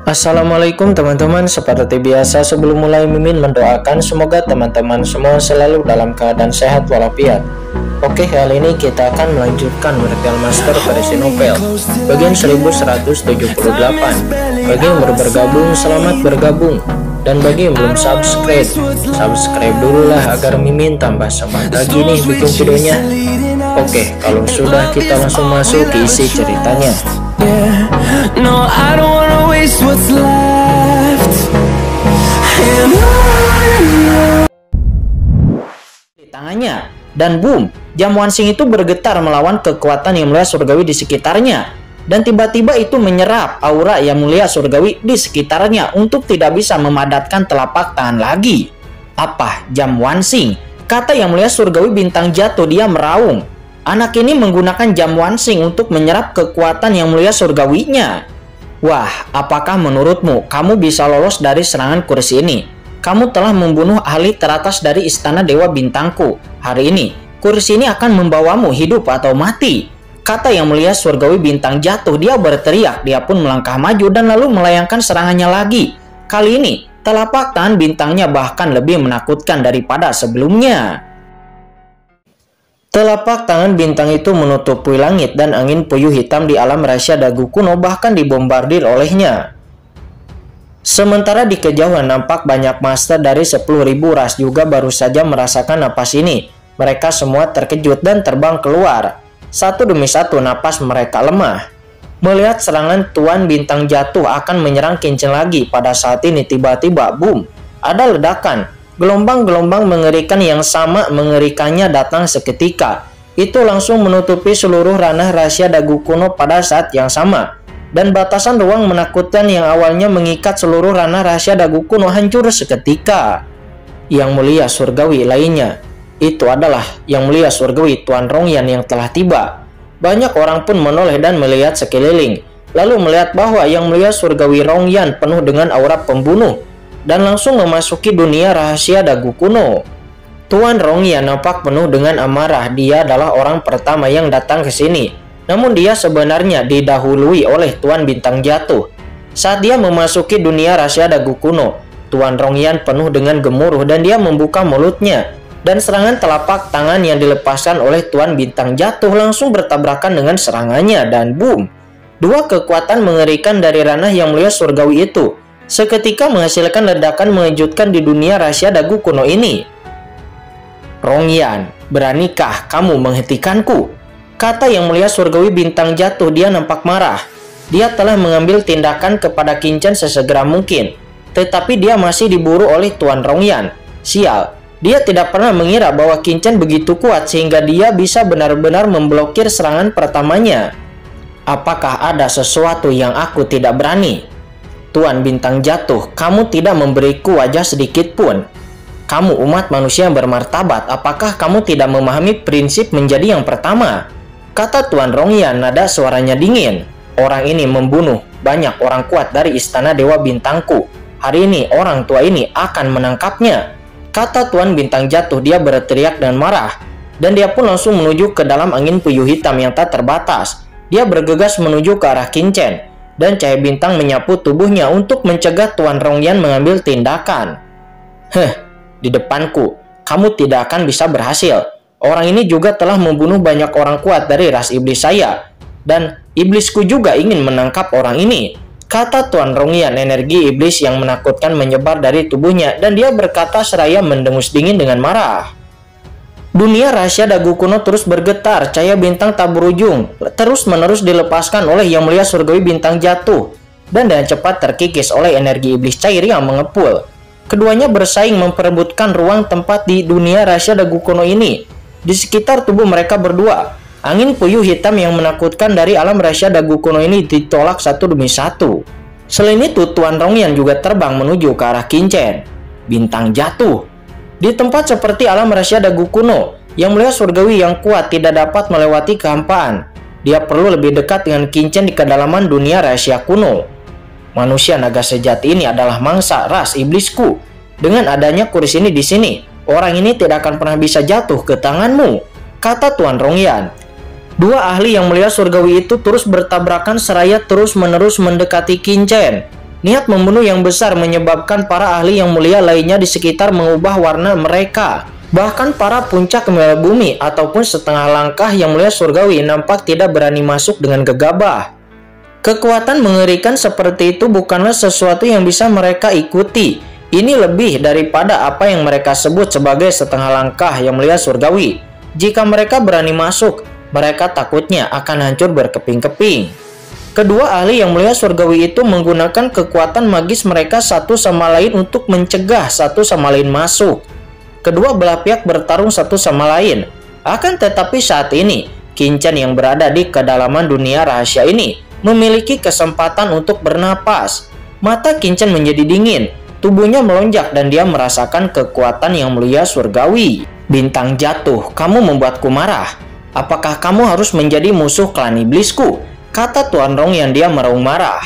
Assalamualaikum teman-teman, seperti biasa sebelum mulai Mimin mendoakan semoga teman-teman semua selalu dalam keadaan sehat walafiat. Oke, kali ini kita akan melanjutkan Martial Master versi novel bagian 1178. Bagi yang baru bergabung, selamat bergabung. Dan bagi yang belum subscribe dulu lah agar Mimin tambah semangat lagi nih bikin videonya. Oke, kalau sudah kita langsung masuk ke isi ceritanya. No, I don't wanna waste what's left. Di tangannya, dan boom, jam wansing itu bergetar melawan kekuatan yang mulia surgawi di sekitarnya. Dan tiba-tiba itu menyerap aura yang mulia surgawi di sekitarnya untuk tidak bisa memadatkan telapak tangan lagi. Apa? Jam wansing? Kata yang mulia surgawi bintang jatuh, dia meraung. Anak ini menggunakan jam wansing untuk menyerap kekuatan yang mulia surgawinya. Wah, apakah menurutmu kamu bisa lolos dari serangan kursi ini? Kamu telah membunuh ahli teratas dari istana Dewa Bintangku. Hari ini, kursi ini akan membawamu hidup atau mati. Kata yang mulia surgawi bintang jatuh, dia berteriak, dia pun melangkah maju dan lalu melayangkan serangannya lagi. Kali ini, telapak tangan bintangnya bahkan lebih menakutkan daripada sebelumnya. Telapak tangan bintang itu menutupi langit dan angin puyuh hitam di alam rahasia dagu kuno bahkan dibombardir olehnya. Sementara di kejauhan nampak banyak master dari 10.000 ras juga baru saja merasakan napas ini. Mereka semua terkejut dan terbang keluar. Satu demi satu napas mereka lemah. Melihat serangan Tuan Bintang jatuh akan menyerang kincin lagi, pada saat ini tiba-tiba boom, ada ledakan. Gelombang-gelombang mengerikan yang sama mengerikannya datang seketika. Itu langsung menutupi seluruh ranah rahasia dagu kuno pada saat yang sama. Dan batasan ruang menakutkan yang awalnya mengikat seluruh ranah rahasia dagu kuno hancur seketika. Yang mulia surgawi lainnya, itu adalah yang mulia surgawi Tuan Rongyan yang telah tiba. Banyak orang pun menoleh dan melihat sekeliling, lalu melihat bahwa yang mulia surgawi Rongyan penuh dengan aura pembunuh dan langsung memasuki dunia rahasia dagu kuno. Tuan Rongyan nampak penuh dengan amarah. Dia adalah orang pertama yang datang ke sini. Namun dia sebenarnya didahului oleh Tuan Bintang jatuh. Saat dia memasuki dunia rahasia dagu kuno, Tuan Rongyan penuh dengan gemuruh dan dia membuka mulutnya. Dan serangan telapak tangan yang dilepaskan oleh Tuan Bintang jatuh langsung bertabrakan dengan serangannya dan boom. Dua kekuatan mengerikan dari ranah yang mulia surgawi itu seketika menghasilkan ledakan mengejutkan di dunia rahasia dagu kuno ini. Rongyan, beranikah kamu menghentikanku? Kata yang mulia surgawi bintang jatuh, dia nampak marah. Dia telah mengambil tindakan kepada Kincen sesegera mungkin, tetapi dia masih diburu oleh Tuan Rongyan. Sial, dia tidak pernah mengira bahwa Kincen begitu kuat sehingga dia bisa benar-benar memblokir serangan pertamanya. Apakah ada sesuatu yang aku tidak berani? Tuan Bintang jatuh, kamu tidak memberiku wajah sedikit pun. Kamu umat manusia yang bermartabat, apakah kamu tidak memahami prinsip menjadi yang pertama? Kata Tuan Rongyan, nada suaranya dingin. Orang ini membunuh banyak orang kuat dari istana Dewa Bintangku. Hari ini orang tua ini akan menangkapnya. Kata Tuan Bintang jatuh, dia berteriak dan marah. Dan dia pun langsung menuju ke dalam angin puyuh hitam yang tak terbatas. Dia bergegas menuju ke arah Kincen. Dan cahaya bintang menyapu tubuhnya untuk mencegah Tuan Rongyan mengambil tindakan. Di depanku, kamu tidak akan bisa berhasil. Orang ini juga telah membunuh banyak orang kuat dari ras iblis saya. Dan iblisku juga ingin menangkap orang ini. Kata Tuan Rongyan, energi iblis yang menakutkan menyebar dari tubuhnya. Dan dia berkata seraya mendengus dingin dengan marah. Dunia rahasia dagu kuno terus bergetar, cahaya bintang tak berujung terus-menerus dilepaskan oleh yang mulia surgawi bintang jatuh dan dengan cepat terkikis oleh energi iblis cair yang mengepul. Keduanya bersaing memperebutkan ruang tempat di dunia rahasia dagu kuno ini. Di sekitar tubuh mereka berdua, angin puyuh hitam yang menakutkan dari alam rahasia dagu kuno ini ditolak satu demi satu. Selain itu, Tuan Rongyan juga terbang menuju ke arah Kincen. Bintang jatuh. Di tempat seperti alam rahasia dagu kuno, yang mulia surgawi yang kuat tidak dapat melewati kehampaan. Dia perlu lebih dekat dengan Kincen di kedalaman dunia rahasia kuno. Manusia naga sejati ini adalah mangsa ras iblisku. Dengan adanya kursi ini di sini, orang ini tidak akan pernah bisa jatuh ke tanganmu, kata Tuan Rongyan. Dua ahli yang mulia surgawi itu terus bertabrakan seraya terus-menerus mendekati Kincen. Niat membunuh yang besar menyebabkan para ahli yang mulia lainnya di sekitar mengubah warna mereka. Bahkan para puncak bumi ataupun setengah langkah yang mulia surgawi nampak tidak berani masuk dengan gegabah. Kekuatan mengerikan seperti itu bukanlah sesuatu yang bisa mereka ikuti. Ini lebih daripada apa yang mereka sebut sebagai setengah langkah yang mulia surgawi. Jika mereka berani masuk, mereka takutnya akan hancur berkeping-keping. Kedua ahli yang mulia surgawi itu menggunakan kekuatan magis mereka satu sama lain untuk mencegah satu sama lain masuk. Kedua belah pihak bertarung satu sama lain. Akan tetapi saat ini, Qin Chen yang berada di kedalaman dunia rahasia ini memiliki kesempatan untuk bernapas. Mata Qin Chen menjadi dingin, tubuhnya melonjak dan dia merasakan kekuatan yang mulia surgawi. Bintang jatuh, kamu membuatku marah. Apakah kamu harus menjadi musuh klan iblisku? Kata Tuan Rongyan, dia meraung marah.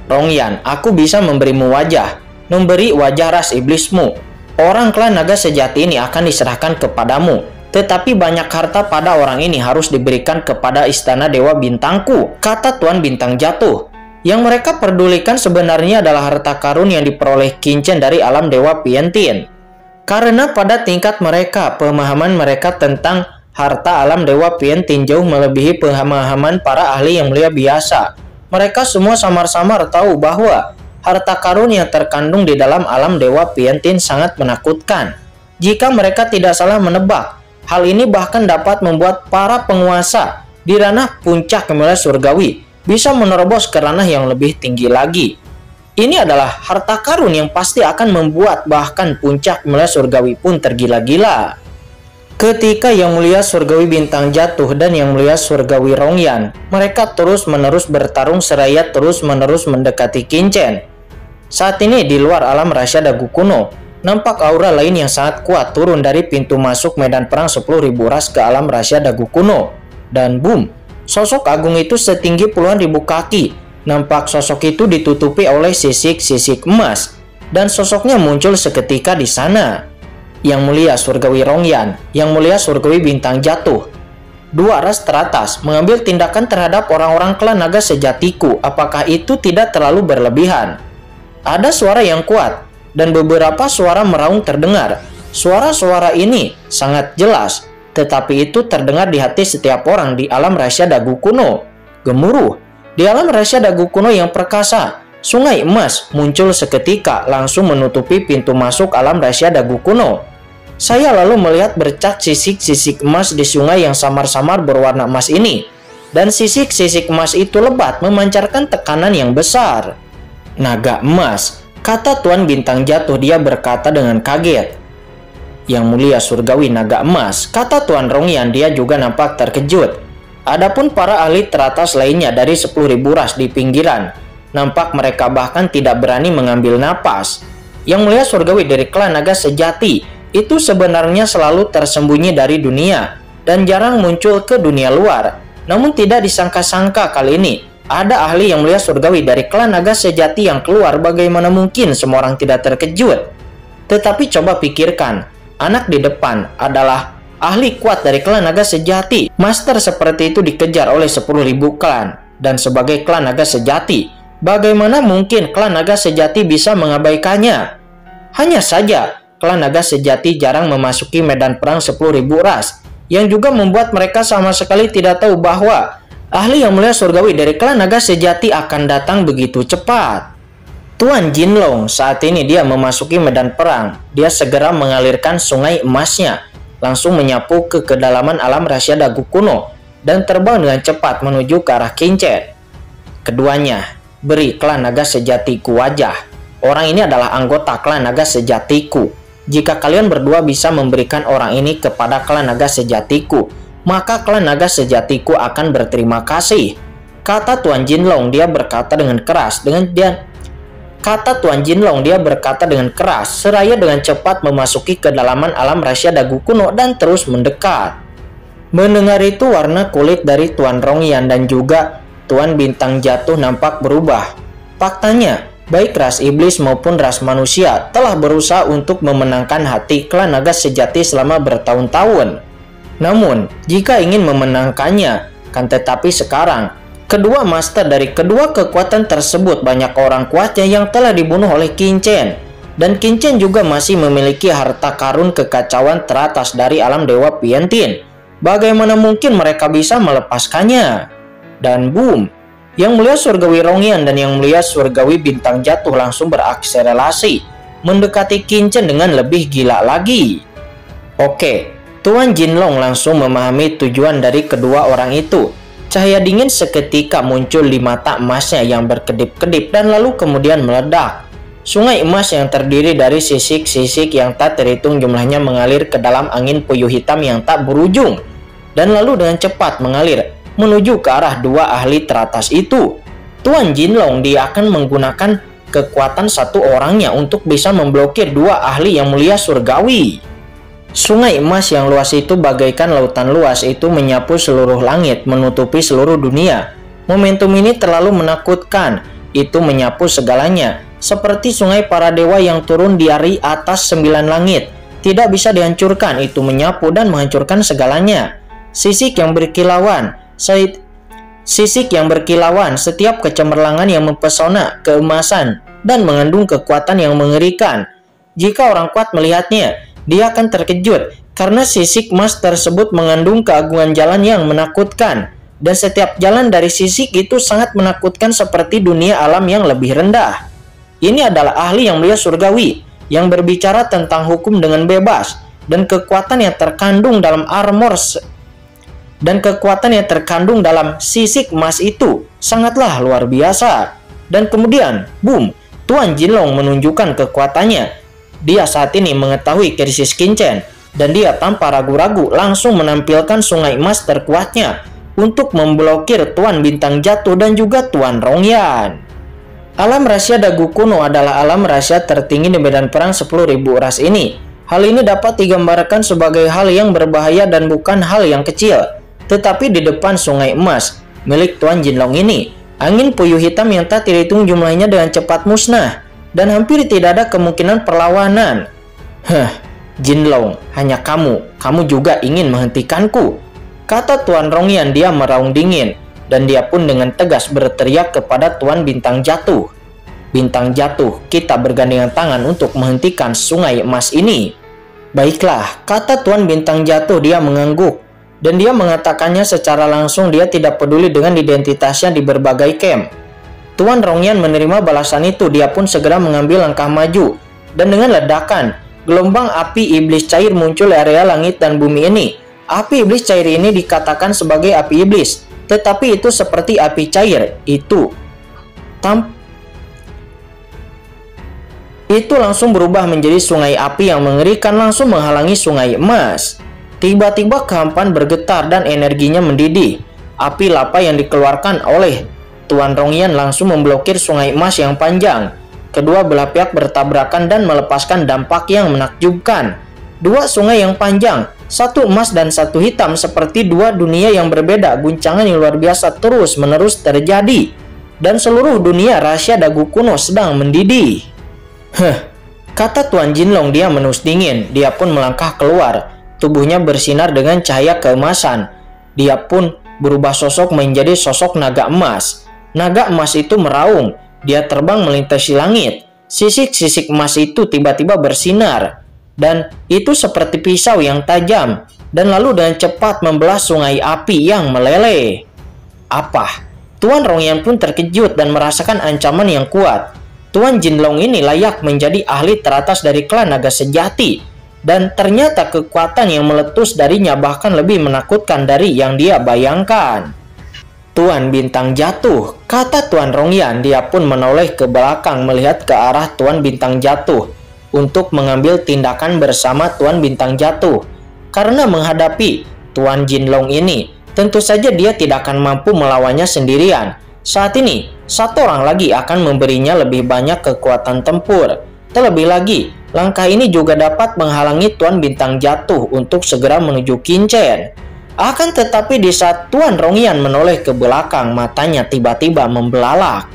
Rongyan, aku bisa memberimu wajah. Memberi wajah ras iblismu. Orang klan naga sejati ini akan diserahkan kepadamu. Tetapi banyak harta pada orang ini harus diberikan kepada istana Dewa Bintangku. Kata Tuan Bintang jatuh. Yang mereka pedulikan sebenarnya adalah harta karun yang diperoleh Qin Chen dari alam Dewa Piantin. Karena pada tingkat mereka, pemahaman mereka tentang harta alam Dewa Piantin jauh melebihi pemahaman para ahli yang mulia biasa. Mereka semua samar-samar tahu bahwa harta karun yang terkandung di dalam alam Dewa Piantin sangat menakutkan. Jika mereka tidak salah menebak, hal ini bahkan dapat membuat para penguasa di ranah puncak kemuliaan surgawi bisa menerobos ke ranah yang lebih tinggi lagi. Ini adalah harta karun yang pasti akan membuat bahkan puncak kemuliaan surgawi pun tergila-gila. Ketika Yang Mulia Surgawi Bintang jatuh dan Yang Mulia Surgawi Rongyan, mereka terus-menerus bertarung seraya terus-menerus mendekati Qin Chen. Saat ini di luar alam rahasia Dagu Kuno, nampak aura lain yang sangat kuat turun dari pintu masuk medan perang 10.000 ras ke alam rahasia Dagu Kuno. Dan boom, sosok agung itu setinggi puluhan ribu kaki. Nampak sosok itu ditutupi oleh sisik-sisik emas, dan sosoknya muncul seketika di sana. Yang Mulia Surgawi Rongyan, Yang Mulia Surgawi Bintang jatuh. Dua ras teratas mengambil tindakan terhadap orang-orang klan naga sejatiku. Apakah itu tidak terlalu berlebihan? Ada suara yang kuat dan beberapa suara meraung terdengar. Suara-suara ini sangat jelas, tetapi itu terdengar di hati setiap orang di alam rahasia Dagu Kuno. Gemuruh di alam rahasia Dagu Kuno yang perkasa. Sungai emas muncul seketika langsung menutupi pintu masuk alam rahasia Dagu Kuno. Saya lalu melihat bercak sisik-sisik emas di sungai yang samar-samar berwarna emas ini. Dan sisik-sisik emas itu lebat memancarkan tekanan yang besar. Naga emas, kata Tuan Bintang jatuh, dia berkata dengan kaget. Yang Mulia Surgawi Naga Emas, kata Tuan Rongyan, dia juga nampak terkejut. Adapun para ahli teratas lainnya dari 10.000 ras di pinggiran, nampak mereka bahkan tidak berani mengambil napas. Yang Mulia Surgawi dari klan naga sejati itu sebenarnya selalu tersembunyi dari dunia dan jarang muncul ke dunia luar. Namun tidak disangka-sangka kali ini ada ahli Yang Mulia Surgawi dari klan naga sejati yang keluar. Bagaimana mungkin semua orang tidak terkejut? Tetapi coba pikirkan, anak di depan adalah ahli kuat dari klan naga sejati. Master seperti itu dikejar oleh 10.000 klan, dan sebagai klan naga sejati, bagaimana mungkin klan naga sejati bisa mengabaikannya? Hanya saja, klan naga sejati jarang memasuki medan perang 10.000 ras, yang juga membuat mereka sama sekali tidak tahu bahwa ahli Yang Mulia Surgawi dari klan naga sejati akan datang begitu cepat. Tuan Jinlong saat ini dia memasuki medan perang. Dia segera mengalirkan sungai emasnya, langsung menyapu ke kedalaman alam rahasia Dagu Kuno, dan terbang dengan cepat menuju ke arah Qin Chen. Keduanya, beri klan naga sejatiku wajah. Orang ini adalah anggota klan naga sejatiku. Jika kalian berdua bisa memberikan orang ini kepada klan naga sejatiku, maka klan naga sejatiku akan berterima kasih. Kata Tuan Jinlong, dia berkata dengan keras. Dia berkata dengan keras, seraya dengan cepat memasuki kedalaman alam rahasia Dagu Kuno dan terus mendekat. Mendengar itu, warna kulit dari Tuan Rongyan dan juga Tuan Bintang jatuh nampak berubah. Faktanya, baik ras iblis maupun ras manusia telah berusaha untuk memenangkan hati klan naga sejati selama bertahun-tahun. Namun, jika ingin memenangkannya, kan tetapi sekarang, Kedua master dari kedua kekuatan tersebut banyak orang kuatnya yang telah dibunuh oleh Qin Chen. Dan Qin Chen juga masih memiliki harta karun kekacauan teratas dari alam Dewa Piantin. Bagaimana mungkin mereka bisa melepaskannya? Dan boom, Yang Mulia Surgawi Rongyan dan Yang Mulia Surgawi Bintang Jatuh langsung berakselerasi mendekati Qin Chen dengan lebih gila lagi. Oke, Tuan Jinlong langsung memahami tujuan dari kedua orang itu. Cahaya dingin seketika muncul di mata emasnya yang berkedip-kedip dan lalu kemudian meledak. Sungai emas yang terdiri dari sisik-sisik yang tak terhitung jumlahnya mengalir ke dalam angin puyuh hitam yang tak berujung. Dan lalu dengan cepat mengalir menuju ke arah dua ahli teratas itu. Tuan Jinlong dia akan menggunakan kekuatan satu orangnya untuk bisa memblokir dua ahli yang mulia surgawi. Sungai emas yang luas itu bagaikan lautan luas itu menyapu seluruh langit, menutupi seluruh dunia. Momentum ini terlalu menakutkan, itu menyapu segalanya. Seperti sungai para dewa yang turun dari atas 9 langit. Tidak bisa dihancurkan, itu menyapu dan menghancurkan segalanya. Sisik yang berkilauan, setiap kecemerlangan yang mempesona, keemasan, dan mengandung kekuatan yang mengerikan. Jika orang kuat melihatnya, dia akan terkejut karena sisik emas tersebut mengandung keagungan jalan yang menakutkan. Dan setiap jalan dari sisik itu sangat menakutkan seperti dunia alam yang lebih rendah. Ini adalah ahli yang mulia surgawi yang berbicara tentang hukum dengan bebas. Dan kekuatan yang terkandung dalam armor dan kekuatan yang terkandung dalam sisik emas itu sangatlah luar biasa. Dan kemudian, boom, Tuan Jinlong menunjukkan kekuatannya. Dia saat ini mengetahui krisis Qin Chen, dan dia tanpa ragu-ragu langsung menampilkan sungai emas terkuatnya untuk memblokir Tuan Bintang Jatuh dan juga Tuan Rongyan. Alam rahasia Dagu kuno adalah alam rahasia tertinggi di medan perang 10.000 ras ini. Hal ini dapat digambarkan sebagai hal yang berbahaya dan bukan hal yang kecil. Tetapi di depan sungai emas milik Tuan Jinlong ini, angin puyuh hitam yang tak terhitung jumlahnya dengan cepat musnah. Dan hampir tidak ada kemungkinan perlawanan. Jinlong, hanya kamu juga ingin menghentikanku, kata Tuan Rongyan. Dia meraung dingin, dan dia pun dengan tegas berteriak kepada Tuan Bintang Jatuh. Bintang Jatuh, kita bergandengan tangan untuk menghentikan sungai emas ini. Baiklah, kata Tuan Bintang Jatuh. Dia mengangguk, dan dia mengatakannya secara langsung. Dia tidak peduli dengan identitasnya di berbagai camp. Tuan Rongyan menerima balasan itu. Dia pun segera mengambil langkah maju. Dan dengan ledakan, gelombang api iblis cair muncul di area langit dan bumi ini. Api iblis cair ini dikatakan sebagai api iblis. Tetapi itu seperti api cair. Itu langsung berubah menjadi sungai api yang mengerikan langsung menghalangi sungai emas. Tiba-tiba kehampaan bergetar dan energinya mendidih. Api lava yang dikeluarkan oleh Tuan Rongyan langsung memblokir sungai emas yang panjang. Kedua belah pihak bertabrakan dan melepaskan dampak yang menakjubkan. Dua sungai yang panjang, satu emas dan satu hitam, seperti dua dunia yang berbeda. Guncangan yang luar biasa terus-menerus terjadi. Dan seluruh dunia rahasia Dagu kuno sedang mendidih. Kata Tuan Jinlong. Dia menus dingin. Dia pun melangkah keluar. Tubuhnya bersinar dengan cahaya keemasan. Dia pun berubah sosok menjadi sosok naga emas. Naga emas itu meraung. Dia terbang melintasi langit. Sisik-sisik emas itu tiba-tiba bersinar. Dan itu seperti pisau yang tajam. Dan lalu dengan cepat membelah sungai api yang meleleh. Apa? Tuan Rongyan pun terkejut dan merasakan ancaman yang kuat. Tuan Jinlong ini layak menjadi ahli teratas dari klan naga sejati. Dan ternyata kekuatan yang meletus darinya bahkan lebih menakutkan dari yang dia bayangkan. Tuan Bintang Jatuh, kata Tuan Rongyan. Dia pun menoleh ke belakang melihat ke arah Tuan Bintang Jatuh untuk mengambil tindakan bersama Tuan Bintang Jatuh. Karena menghadapi Tuan Jinlong ini, tentu saja dia tidak akan mampu melawannya sendirian. Saat ini, satu orang lagi akan memberinya lebih banyak kekuatan tempur. Terlebih lagi, langkah ini juga dapat menghalangi Tuan Bintang Jatuh untuk segera menuju Qin Chen. Akan tetapi di saat Tuan Rongyan menoleh ke belakang, matanya tiba-tiba membelalak.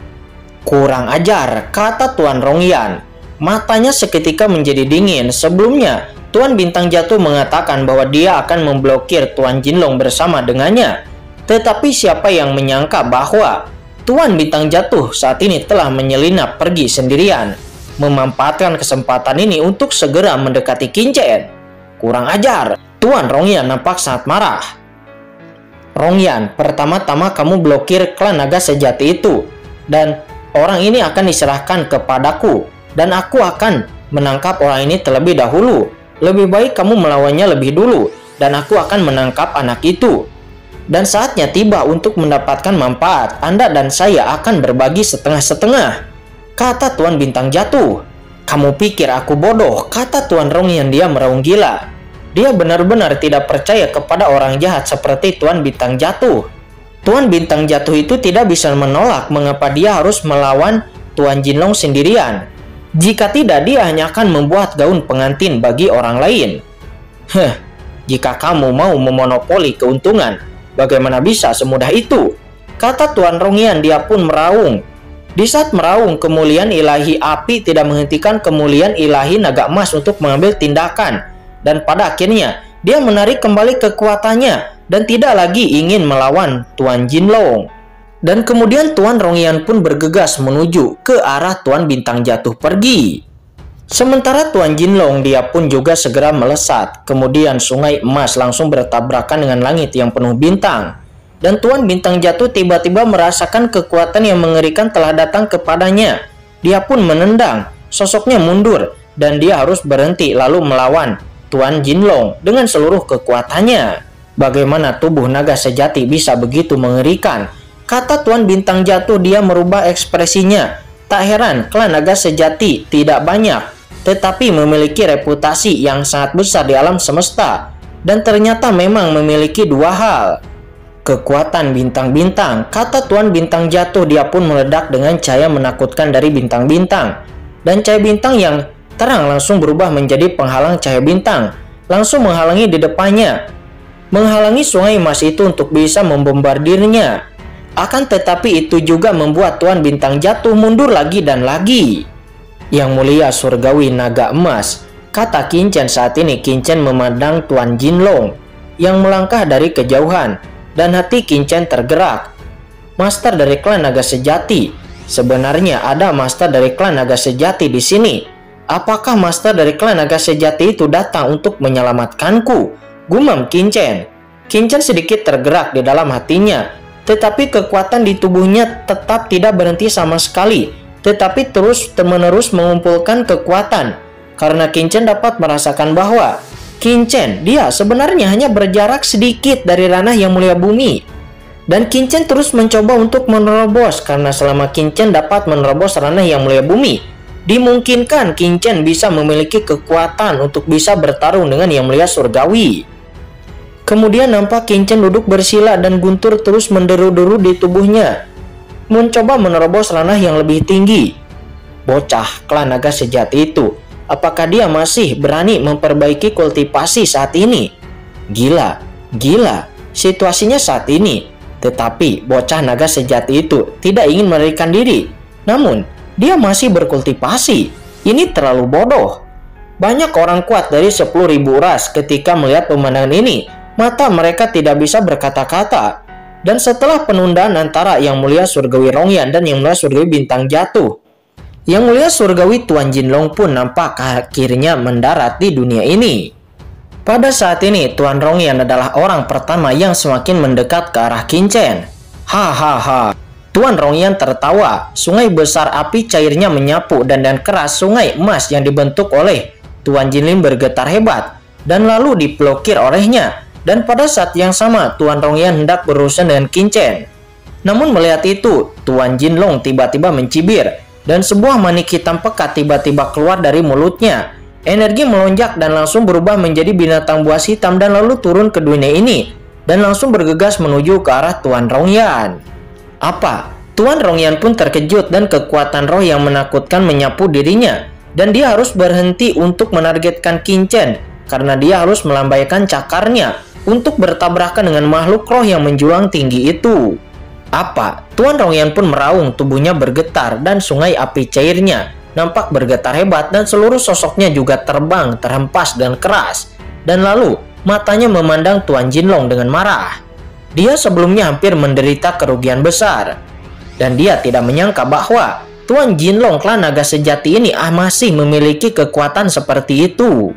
Kurang ajar, kata Tuan Rongyan. Matanya seketika menjadi dingin. Sebelumnya, Tuan Bintang Jatuh mengatakan bahwa dia akan memblokir Tuan Jinlong bersama dengannya. Tetapi siapa yang menyangka bahwa Tuan Bintang Jatuh saat ini telah menyelinap pergi sendirian, memanfaatkan kesempatan ini untuk segera mendekati Qingchen. Kurang ajar, Tuan Rongyan nampak sangat marah. Rongyan, pertama-tama kamu blokir klan naga sejati itu, dan orang ini akan diserahkan kepadaku, dan aku akan menangkap orang ini terlebih dahulu. Lebih baik kamu melawannya lebih dulu, dan aku akan menangkap anak itu. Dan saatnya tiba untuk mendapatkan manfaat. Anda dan saya akan berbagi setengah-setengah, kata Tuan Bintang Jatuh. Kamu pikir aku bodoh, kata Tuan Rongyan. Dia meraung gila. Dia benar-benar tidak percaya kepada orang jahat seperti Tuan Bintang Jatuh. Tuan Bintang Jatuh itu tidak bisa menolak mengapa dia harus melawan Tuan Jinlong sendirian. Jika tidak, dia hanya akan membuat gaun pengantin bagi orang lain. Jika kamu mau memonopoli keuntungan, bagaimana bisa semudah itu? Kata Tuan Rongyan. Dia pun meraung. Di saat meraung, kemuliaan ilahi api tidak menghentikan kemuliaan ilahi naga emas untuk mengambil tindakan. Dan pada akhirnya, dia menarik kembali kekuatannya dan tidak lagi ingin melawan Tuan Jinlong. Dan kemudian Tuan Rongyan pun bergegas menuju ke arah Tuan Bintang Jatuh pergi. Sementara Tuan Jinlong, dia pun juga segera melesat. Kemudian sungai emas langsung bertabrakan dengan langit yang penuh bintang. Dan Tuan Bintang Jatuh tiba-tiba merasakan kekuatan yang mengerikan telah datang kepadanya. Dia pun menendang, sosoknya mundur, dan dia harus berhenti lalu melawan Tuan Jinlong dengan seluruh kekuatannya. Bagaimana tubuh naga sejati bisa begitu mengerikan? Kata Tuan Bintang Jatuh. Dia merubah ekspresinya. Tak heran klan naga sejati tidak banyak, tetapi memiliki reputasi yang sangat besar di alam semesta. Dan ternyata memang memiliki dua hal. Kekuatan bintang-bintang, kata Tuan Bintang Jatuh. Dia pun meledak dengan cahaya menakutkan dari bintang-bintang. Dan cahaya bintang yang terang langsung berubah menjadi penghalang cahaya bintang, langsung menghalangi di depannya, menghalangi sungai emas itu untuk bisa membombardirnya. Akan tetapi itu juga membuat Tuan Bintang Jatuh mundur lagi dan lagi. Yang mulia surgawi naga emas, kata Qingchen. Saat ini Qingchen memandang Tuan Jinlong yang melangkah dari kejauhan, dan hati Qingchen tergerak. Master dari klan naga sejati, sebenarnya ada master dari klan naga sejati di sini. Apakah master dari klan naga sejati itu datang untuk menyelamatkanku? Gumam Qingchen. Qingchen sedikit tergerak di dalam hatinya, tetapi kekuatan di tubuhnya tetap tidak berhenti sama sekali, tetapi terus-menerus mengumpulkan kekuatan. Karena Qingchen dapat merasakan bahwa Qingchen, dia sebenarnya hanya berjarak sedikit dari ranah yang mulia bumi. Dan Qingchen terus mencoba untuk menerobos, karena selama Qingchen dapat menerobos ranah yang mulia bumi, dimungkinkan Qingchen bisa memiliki kekuatan untuk bisa bertarung dengan yang mulia surgawi. Kemudian nampak Qingchen duduk bersila dan guntur terus menderu-deru di tubuhnya, mencoba menerobos ranah yang lebih tinggi. Bocah klan naga sejati itu, apakah dia masih berani memperbaiki kultivasi saat ini? Gila situasinya saat ini. Tetapi bocah naga sejati itu tidak ingin melarikan diri. Namun dia masih berkultivasi. Ini terlalu bodoh. Banyak orang kuat dari 10.000 ras ketika melihat pemandangan ini, mata mereka tidak bisa berkata-kata. Dan setelah penundaan antara Yang Mulia Surgawi Rongyan dan Yang Mulia Surgawi Bintang Jatuh, Yang Mulia Surgawi Tuan Jinlong pun nampak akhirnya mendarat di dunia ini. Pada saat ini Tuan Rongyan adalah orang pertama yang semakin mendekat ke arah Qingchen. Hahaha. Tuan Rongyan tertawa. Sungai besar api cairnya menyapu dan keras sungai emas yang dibentuk oleh Tuan Jinlong bergetar hebat dan lalu diblokir olehnya. Dan pada saat yang sama Tuan Rongyan hendak berurusan dengan Qingchen. Namun melihat itu, Tuan Jinlong tiba-tiba mencibir dan sebuah manik hitam pekat tiba-tiba keluar dari mulutnya. Energi melonjak dan langsung berubah menjadi binatang buas hitam dan lalu turun ke dunia ini dan langsung bergegas menuju ke arah Tuan Rongyan. Apa? Tuan Rongyan pun terkejut dan kekuatan roh yang menakutkan menyapu dirinya, dan dia harus berhenti untuk menargetkan Qingchen karena dia harus melambaikan cakarnya untuk bertabrakan dengan makhluk roh yang menjulang tinggi itu. Apa? Tuan Rongyan pun meraung, tubuhnya bergetar dan sungai api cairnya nampak bergetar hebat dan seluruh sosoknya juga terbang, terhempas dan keras. Dan lalu matanya memandang Tuan Jinlong dengan marah. Dia sebelumnya hampir menderita kerugian besar, dan dia tidak menyangka bahwa Tuan Jinlong klan naga sejati ini masih memiliki kekuatan seperti itu.